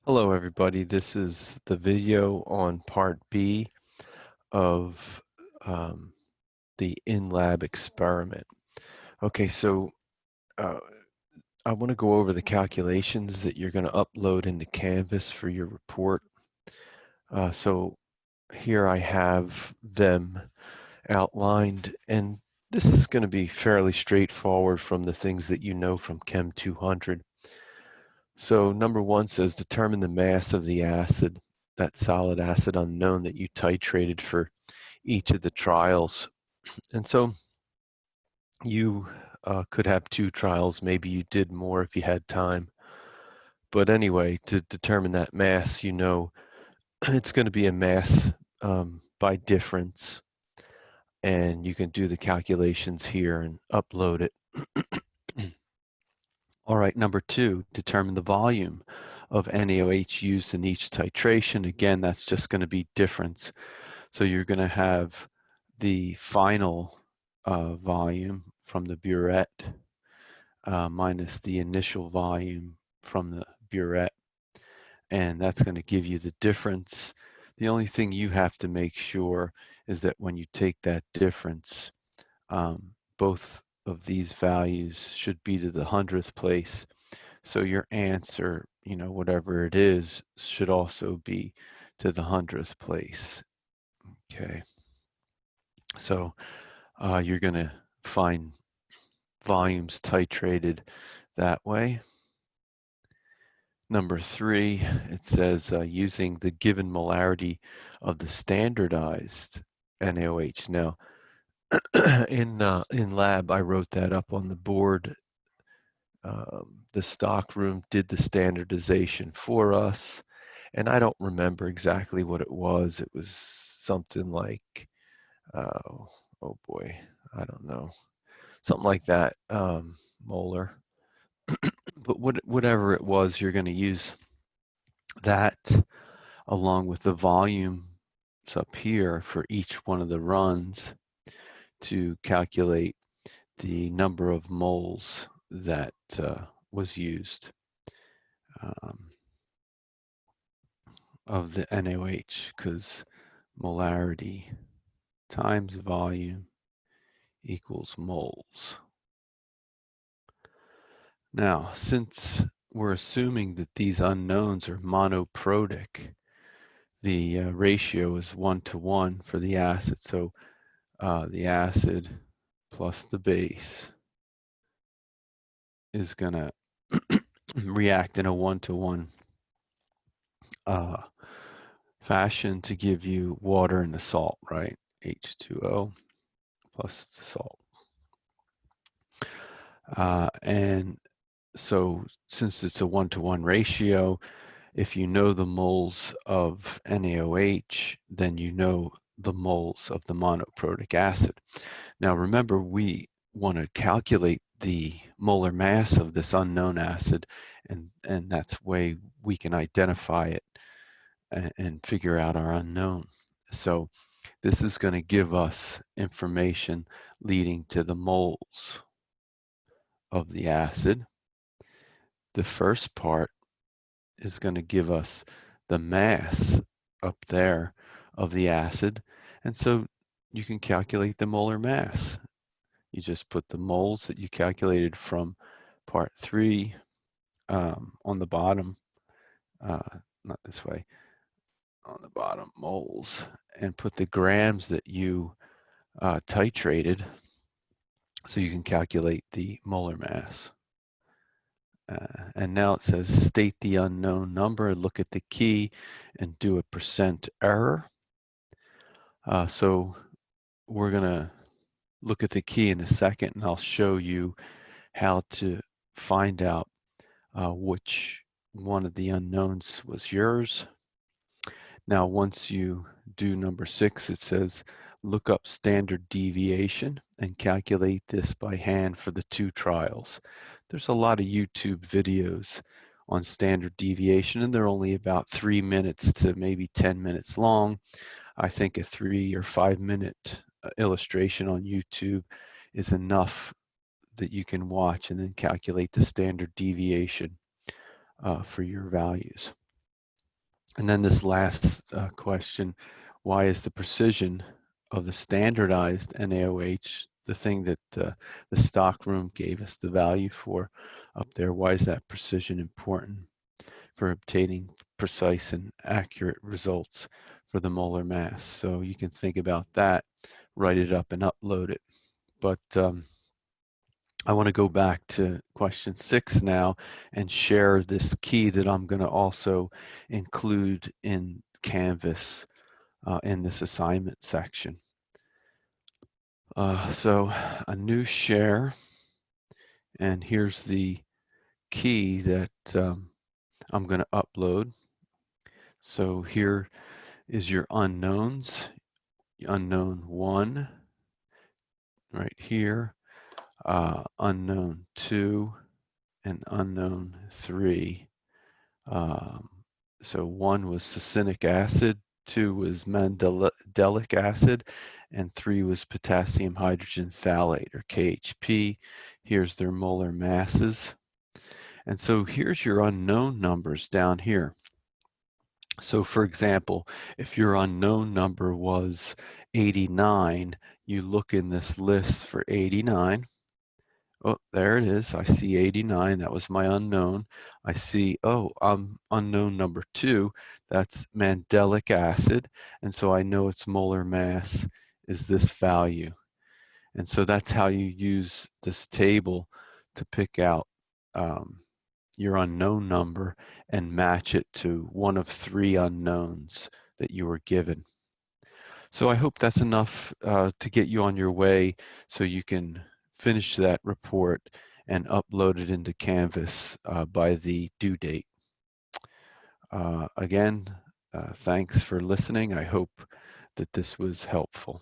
Hello everybody, this is the video on part B of um, the in-lab experiment. Okay, so uh, I want to go over the calculations that you're going to upload into Canvas for your report. So here I have them outlined, and this is going to be fairly straightforward from the things that you know from Chem 200. So number one says determine the mass of the acid, that solid acid unknown that you titrated for each of the trials. And so you could have two trials. Maybe you did more if you had time. But anyway, to determine that mass, you know it's going to be a mass by difference. And you can do the calculations here and upload it. All right, number two, determine the volume of NaOH used in each titration. Again, that's just going to be difference. So you're going to have the final volume from the burette minus the initial volume from the burette, and that's going to give you the difference. The only thing you have to make sure is that when you take that difference, both of these values should be to the 100th place. So your answer, whatever it is, should also be to the 100th place. Okay. So you're going to find volumes titrated that way. Number three, it says using the given molarity of the standardized NaOH. Now, in lab, I wrote that up on the board. The stock room did the standardization for us, and I don't remember exactly what it was. It was something like, oh boy, I don't know, something like that, molar. But whatever it was, you're going to use that along with the volumes up here for each one of the runs to calculate the number of moles that was used of the NaOH, because molarity times volume equals moles. Now, since we're assuming that these unknowns are monoprotic, the ratio is 1-to-1 for the acid. So the acid plus the base is going to react in a 1-to-1 fashion to give you water and the salt, right? H2O plus the salt. And so since it's a 1-to-1 ratio, if you know the moles of NaOH, then you know the moles of the monoprotic acid. Now remember, we want to calculate the molar mass of this unknown acid, and that's way we can identify it and figure out our unknown. So this is going to give us information leading to the moles of the acid. The first part is going to give us the mass up there of the acid, and so you can calculate the molar mass. You just put the moles that you calculated from part 3 on the bottom, not this way, on the bottom, moles, and put the grams that you titrated, so you can calculate the molar mass. And now it says state the unknown number, look at the key, and do a percent error. So we're going to look at the key in a second, and I'll show you how to find out which one of the unknowns was yours. Now, once you do number 6, it says look up standard deviation and calculate this by hand for the 2 trials. There's a lot of YouTube videos on standard deviation, and they're only about 3 minutes to maybe 10 minutes long. I think a 3 or 5 minute illustration on YouTube is enough that you can watch and then calculate the standard deviation for your values. And then this last question, why is the precision of the standardized NaOH, the thing that the stockroom gave us the value for up there, why is that precision important for obtaining precise and accurate results for the molar mass? So you can think about that, write it up and upload it. But I want to go back to question 6 now and share this key that I'm going to also include in Canvas in this assignment section. So a new share, and here's the key that I'm going to upload. So here is your unknowns, unknown 1 right here, unknown 2, and unknown 3. So 1 was succinic acid, 2 was mandelic acid, and 3 was potassium hydrogen phthalate, or KHP. Here's their molar masses. And so here's your unknown numbers down here. So for example, if your unknown number was 89, you look in this list for 89. Oh, there it is. I see 89. That was my unknown. I see, oh, unknown number 2. That's mandelic acid. And so I know its molar mass is this value. And so that's how you use this table to pick out your unknown number and match it to one of 3 unknowns that you were given. So I hope that's enough to get you on your way so you can finish that report and upload it into Canvas by the due date. Again, thanks for listening. I hope that this was helpful.